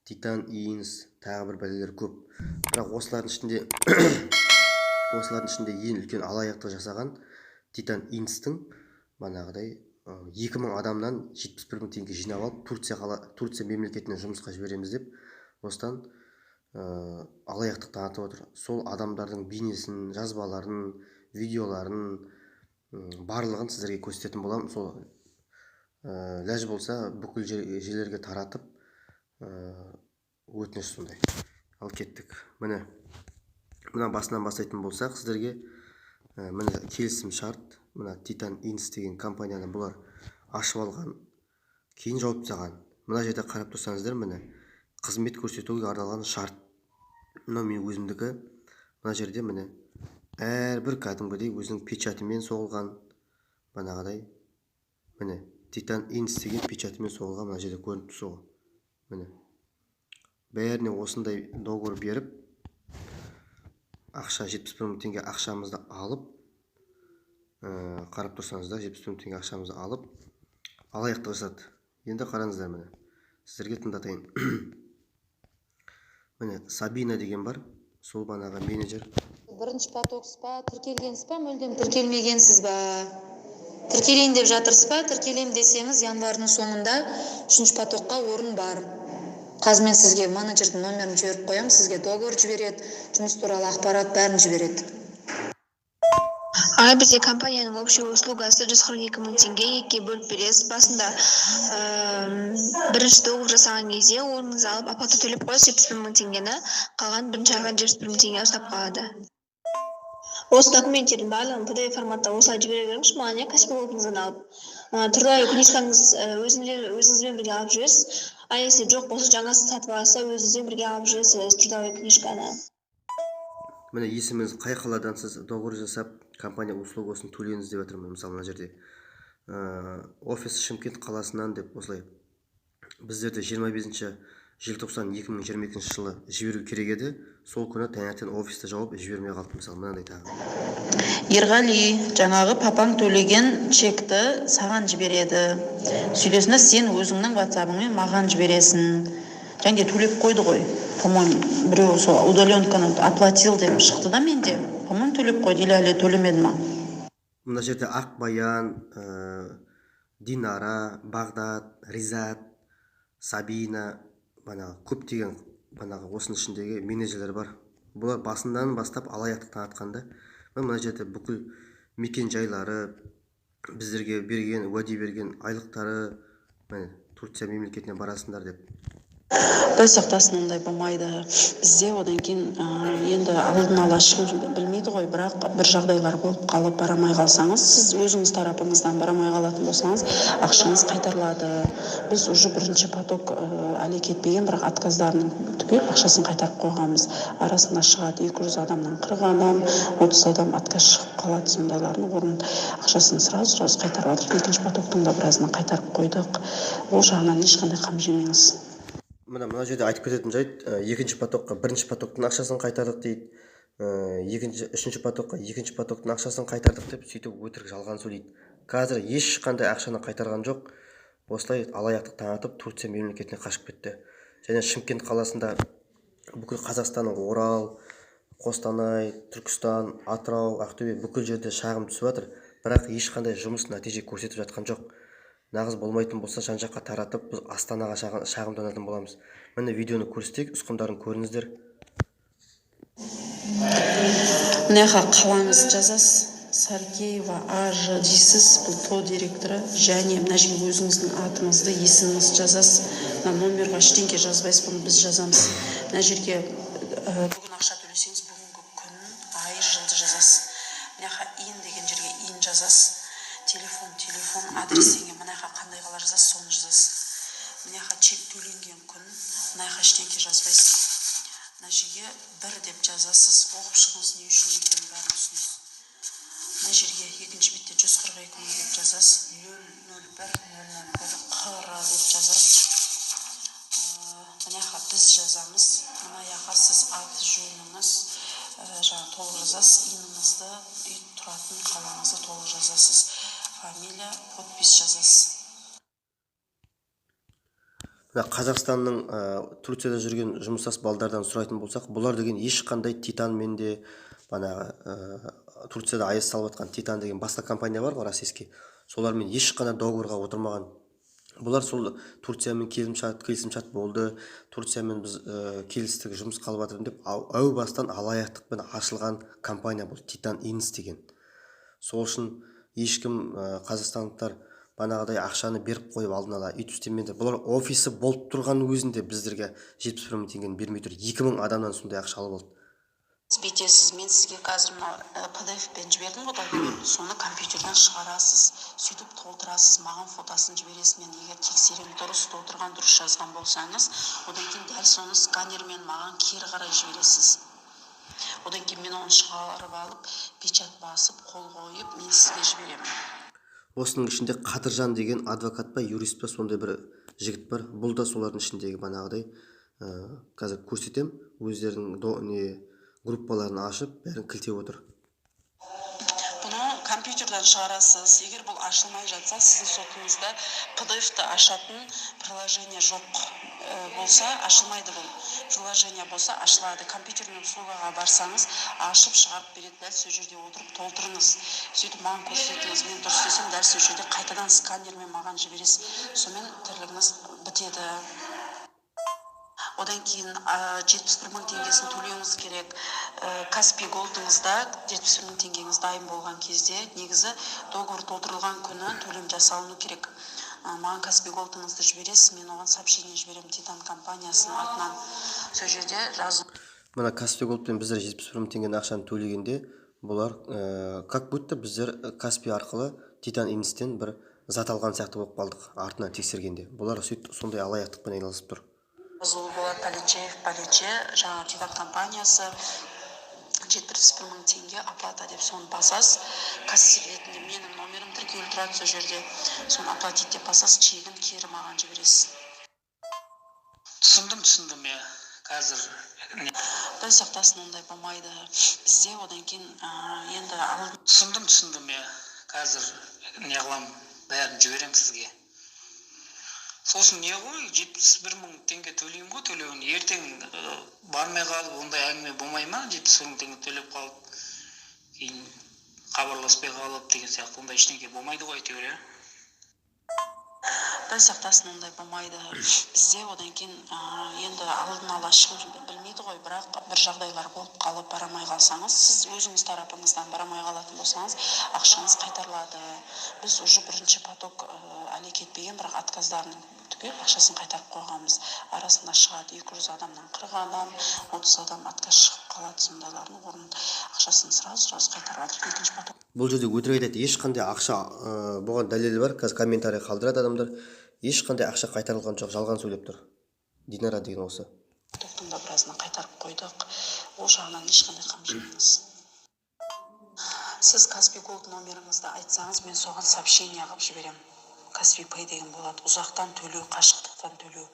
Titan Inns, тағы бір бәлелер көп. Бірақ осылардың ішінде ең үлкен алаяқтық жасаған Titan Inns'тің манағыдай 2000 адамнан 71 мың теңге жинап алып Турция мемлекетіне жұмысқа жібереміз деп осыдан алаяқтық танытып отыр. Сол адамдардың бейнесін, жазбаларын, видеоларын барлығын сіздерге көрсететін боламын. Сол ләж болса бүкіл жерлерге таратып өтініш сондай. Ал кеттік. Міне басынан бастайтын болсақ, сіздерге міне келісім шарт. Мына Titan Inns деген компанияны бұлар ашып алған, кейін жауып тастаған. Мына жерде қарап тұрсаңыздар, міне қызмет көрсетуге арналған шарт. Мына мен өзімдікі. Мына жерде міне әрбір кәдімгідей өзінің печатымен соғылған, манағыдай міне Titan Inns деген печатымен соғылған, мына жерде көрініп тұр сол. Міне бәріне осындай договор беріп, ақша 71 мың теңге ақшамызды алып, қарап тұрсаңыздар, 71 мың теңге ақшамызды алып, алаяқтық жасады. Енді қараңыздар, міне сіздерге тыңдатайын. Міне Сабина деген бар, сол банаға менеджер. Бірінші потоксыз ба, тіркелгенсіз ба, мүлдем тіркелмегенсіз ба? Тіркелейін деп жатырсыз ба? Тіркелем десеңіз, январдың соңында 3-ші потокқа орын бар. Қазір мен сізге менеджердің номерін жіберіп қоям, сізге договор жібереді, жұмыс туралы ақпарат бәрін жібереді. Бізде компанияның общий услугасы 142 мың теңге екіге бөліп бересіз. Басында бірінші договор жасаған кезде орныңызды алып апатты төлеп қойсыз 71 мың теңгені, қалған бірінші айға 71 мың теңге ұстап қалады. Осы документтердің барлығын PDF форматта осылай жібере беріңізші, маған не кәсіпкерлігіңізден алып. Трудовой книжкаңыз өзіңізбен бірге алып жүресіз. А если жоқ болса, жаңасын сатып алса, өзіңізбен бірге алып жүресіз трудовой книжканы. Міне есіміңіз қай қаладан сіз договор жасап, компания услугасын төлеңіз деп жатырмын. Мысалы, мына жерде офис Шымкент қаласынан деп осылай. Біздерде 25 желтоқсан 2022 жылы жіберу керек еді. Сол күні таңертең офисті жауып жібермей қалды. Мысалы, мынандай тағы. Ерғали, жаңағы папаң төлеген чекті саған жібереді. Сөйлесінде сен өзіңнің WhatsApp-ыңмен маған жібересің. Және төлеп қойды ғой. По-моему, біреу сол удаленканы оплатил деп шықты да менде. По-моему, төлеп қойды, или әлі төлемеді ма? Мына жерде Ақбаян, Динара, Бағдат, Ризат, Сабина, көптеген осының ішіндегі менеджерлер бар. Бұлар басынан бастап алаяқтық танытқанда, мына жерде бүкіл мекен жайлары, біздерге берген, уәде берген айлықтары, Турция мемлекетіне барасыңдар деп. Құдай сақтасын, ондай болмайды. Бізде одан кейін енді алдын ала ешкім білмейді ғой, бірақ бір жағдайлар болып қалып барамай қалсаңыз, сіз өзіңіз тарапыңыздан барамай қалатын болсаңыз, ақшаңыз қайтарылады. Біз уже бірінші поток әлі кетпеген, бірақ отказдарының түгел ақшасын қайтарып қойғанбыз. Арасында шығады 200 адамнан 40 адам, 30 адам отказ шығып қалады, сондайлардың орнын ақшасын сразу қайтарып алдық. Екінші потоктың да біразын қайтарып қойдық. Ол жағынан ешқандай қам жемеңіз. Мына жерде айтып кететін жайт, екінші потокқа бірінші потоктың ақшасын қайтардық дейді, үшінші потокқа екінші потоктың ақшасын қайтардық деп, сөйтіп өтірік жалған сөйлейді. Қазір ешқандай ақшаны қайтарған жоқ. Осылай алаяқтық танытып Турция мемлекетіне қашып кетті. Және Шымкент қаласында бүкіл Қазақстанның Орал, Қостанай, Түркістан, Атырау, Ақтөбе бүкіл жерде шағым түсіп жатыр, бірақ ешқандай жұмыс нәтиже көрсетіп жатқан жоқ. Нағыз болмайтын болса, жан-жаққа таратып, біз Астанаға шағымданатын боламыз. Міне видеоны көрсетейік, ұсқындарын көріңіздер. Мынаға қалаңыз жазасыз. Саркеева Ажа дейсіз, бұл то директоры, және мына жерге өзіңіздің атыңызды, есіміңізді жазасыз. Мына номерға ештеңке жазбайсыз, бұны біз жазамыз. Мына жерге бүгін ақша төлесеңіз, бүгінгі күн, ай, жылды жазасыз. Мынаға ин деген жерге ин жазасыз. Телефон, адресіңе мынаға қандай қала жазасыз, соны жазасыз. Мынаға чек төленген күн, мынаға ештеңке жазбайсыз. Мына жерге бір деп жазасыз, оқып шығыңыз, не үшін екенін бәрін түсінесіз. Мына жерге екінші бетте 142 мың деп жазасыз, 001 қр деп жазасыз. Мынаға біз жазамыз, мынаға сіз аты жөніңіз толық жазасыз, иніңізді, үй тұратын қалаңызды толық жазасыз. Фамилия, подпись жазасыз. мына қазақстанның Турцияда жүрген жұмыстас балдардан сұрайтын болсақ, бұлар деген ешқандай Титанмен де Турцияда аяз салып жатқан Титан деген басқа компания бар ғой, российский, солармен ешқандай договорға отырмаған. Бұлар сол Турциямен келісімшарт болды, Турциямен біз келістік, жұмыс қалып жатырмын деп әу бастан алаяқтықпен ашылған компания бұл Титан Инс деген. Сол үшін ешкім қазақстандықтар банағыдай ақшаны беріп қойып алдын ала үйтіп істемейді. Бұлар офисі болып тұрған өзінде біздерге 71 мың теңгені бермей тұр. 2000 адамнан сондай ақша алып алды. Бүйтесіз, мен сізге қазір мына PDF-пен жібердім ғой, соны компьютерден шығарасыз, сөйтіп толтырасыз, маған фотосын жібересіз. Мен егер тексеремін, дұрыс толтырған, дұрыс жазған болсаңыз, одан кейін дәл соны сканермен маған кері қарай жібересіз. Одан кейін мен оны шығарып алып, печат басып, қол қойып, мен сізге жіберемін. Осының ішінде Қадыржан деген адвокат па, юрист па, сондай бір жігіт бар. Бұл да солардың ішіндегі банағыдай. Қазір көрсетем, өздерінің группаларын ашып, бәрін кілтеп отыр. Бұны компьютерден шығарасыз. Егер бұл ашылмай жатса, сіздің сотыңызда PDF-ті ашатын приложение жоқ болса, ашылмайды бұл. Приложение болса, ашылады. Компьютермен услугаға барсаңыз, ашып шығарып береді. Дәл сол жерде отырып толтырыңыз. Сөйтіп маған көрсетіңіз, мен дұрыс істесем, дәл сол жерде қайтадан сканермен маған жібересіз. Сонымен тірлігіңіз бітеді. Одан кейін 71 мың теңгесін төлеуіңіз керек. Каспий Голдыңызда 71 мың теңгеңіз дайын болған кезде, негізі договор толтырылған күні төлем жасалыну керек. Маған Каспий Голдыңызды жібересіз, мен оған сообщение жіберем Титан компаниясының атынан. Сол жерде жазу. Мына Каспий Голдпен біздер 71 мың теңгені ақшаны төлегенде, бұлар как будто біздер Каспий арқылы Титан Инстен бір зат алған сияқты болып қалдық, артынан тексергенде. Бұлар сондай алаяқтықпен айналысып тұр. Жазылу болады поличе, жаңа Титан компаниясы 71 мың теңге оплата деп соны басасыз. Кассир ретінде менің номерім тіркеулі тұрады сол жерде. Соны оплатить деп басасыз, чегін кері маған жібересіз. Түсіндім, я қазір. Құдай сақтасын, ондай болмайды. Бізде одан кейін енді алдын. Түсіндім, я қазір не қылам, бәрін жіберем сізге. Сосын не ғой, 71 мың теңге төлеймін ғой, төлеуін. Ертең бармай қалып, ондай әңгіме болмай ма? 71 мың теңге төлеп қалып, кейін хабарласпай қалып деген сияқты, ондай ештеңе болмайды ғой, әйтеуір, иә? Құдай сақтасын, ондай болмайды. Бізде одан кейін енді алдын ала шығып білмейді ғой, бірақ бір жағдайлар болып қалып барамай қалсаңыз, сіз өзіңіз тарапыңыздан барамай қалатын болсаңыз, ақшаңыз қайтарылады. Біз уже бірінші поток әлі кетпеген, бірақ отказдарының түгел ақшасын қайтарып қойғанбыз. Арасында шығады 200 адамнан 40 адам, 30 адам отказ шығып қалады, сондайлардың орнын ақшасын сразу қайтарады. Екінші поток. Бұл жерде өтірік айтады, ешқандай ақша бұған дәлелі бар. Қазір комментарий қалдырады адамдар. Ешқандай ақша қайтарылған жоқ, жалған сөйлеп тұр. Динара деген осы. Тоқтың да біразына қайтарып қойдық. Ол жағынан ешқандай қам жемейміз. Сіз Каспий Голд номеріңізді айтсаңыз, мен соған сообщение қылып жіберем. Каспий Пэй деген болады. Ұзақтан төлеу, қашықтықтан төлеу.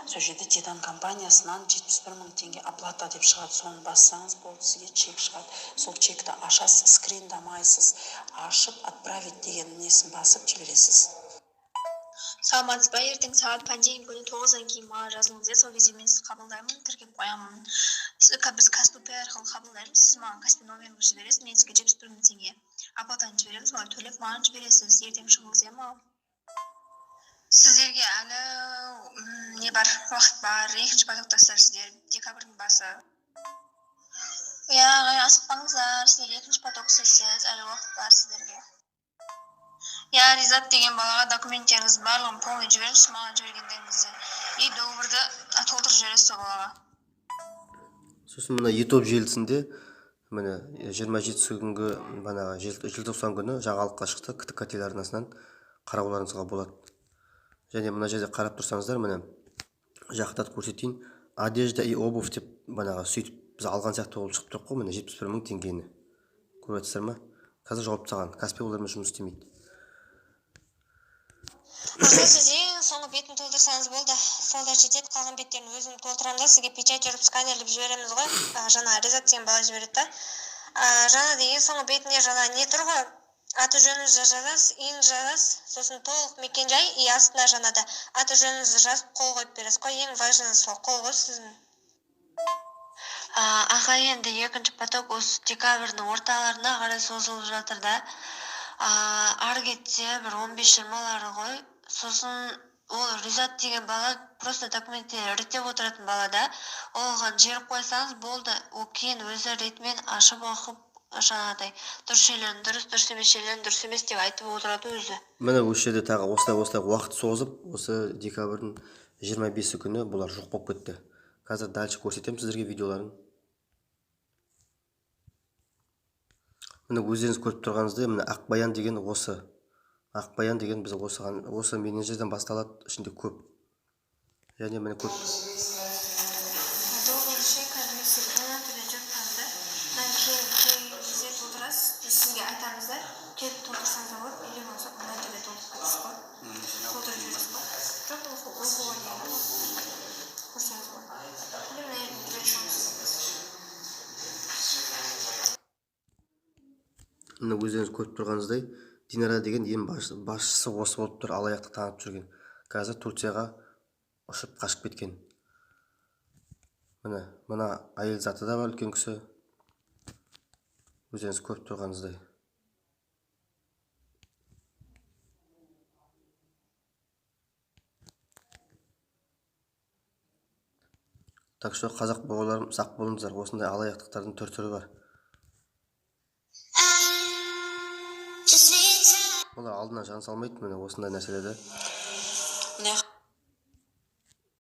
Сол жерде Титан компаниясынан 71 мың теңге оплата деп шығады. Соны бассаңыз болды, сізге чек шығады. Сол чекті ашасыз, скриндамайсыз, ашып отправить деген несін басып жібересіз. Саламатсыз ба, ертең сағат понедельник күні 9-дан кейін маған жазыңыз, сол кезде мен сізді қабылдаймын, тіркеп қоямын. Біз Каспий Пэй арқылы қабылдаймыз, сіз маған Каспий номеріңізді жібересіз, мен сізге 71 мың теңге оплатаны жіберемін, солай төлеп маған жібересіз. Ертең шығыңыз, иә ма? Сіздерге әлі не бар, уақыт бар, екінші потоктасыздар сіздер, декабрьдің басы. Асықпаңыздар, сіздер екінші потоксыз, әлі уақыт бар сіздерге. Ризат деген балаға документтеріңіз барлығын полный жіберіңіз, маған жібергендеріңізді. И договорды толтырып жібересіз сол балаға. Сосын мына YouTube желісінде міне 27 күнгі желтоқсан күні жаңалыққа шықты, КТК телеарнасынан қарауларыңызға болады. Және мына жерде қарап тұрсаңыздар, міне жақта көрсетейін, одежда и обувь деп сөйтіп біз алған сияқты болып шығып тұр ғой, міне 71 мың теңгені. Көріп жатсыздар ма? Қазір жауап тастаған. Каспий олармен жұмыс істемейді. Сіз ең соңғы бетін толтырсаңыз болды. Солда жетеді, қалған беттерін өзім толтырамын да, сізге печать жүріп сканерлеп жібереміз ғой. Жаңа Ризат деген бала жібереді да. Жаңа деген соңғы бетінде жаңа не тұр ғой, аты жөніңізді жазасыз, үйіңізді жазасыз, сосын толық мекен-жай и астына жаңада аты жөніңізді жазып қол қойып бересіз қой. Ең важный сол қол ғой сіздің. Аға, енді екінші поток осы декабрьдің орталарына қарай созылып жатыр да. Ары кетсе бір 15-20 ғой. Сосын ол Ризат деген бала просто документте реттеп отыратын бала да. Оған жіберіп қойсаңыз болды. Ол кейін өзі ретімен ашып оқып жаңағыдай дұрыс жерлерін дұрыс, дұрыс емес жерлерін дұрыс емес деп айтып отырады өзі. Міне осы жерде тағы осылай уақыт созып, осы декабрьдің 25 күні бұлар жоқ болып кетті. Қазір дальше көрсетемін сіздерге видеоларын. Міне өздеріңіз көріп тұрғаныңыздай, міне Ақбаян деген осы. Ақбаян деген біз осы менеджерден басталады, ішінде көп. Және міне көп. Сізге айтамыз да, келіп толтырсаңыз болады, или болмаса мына жерде толтырып кетесіз ғой. Толтырып жібересіз ғой. Жоқ, оқуға дейін көрсеңіз болады. Или мына жерден жүресіз. Міне өздеріңіз көріп тұрғаныңыздай, Динара деген ең басшысы осы болып тұр, алаяқтық танытып жүрген. Қазір Турцияға ұшып қашып кеткен. Мына әйел заты да бар, үлкен кісі. Өздеріңіз көріп тұрғаныңыздай. Так что қазақ бауырларым, сақ болыңыздар, осындай алаяқтықтардың түр-түрі бар. Олар алдына жан салмайды, міне осындай нәрселерді.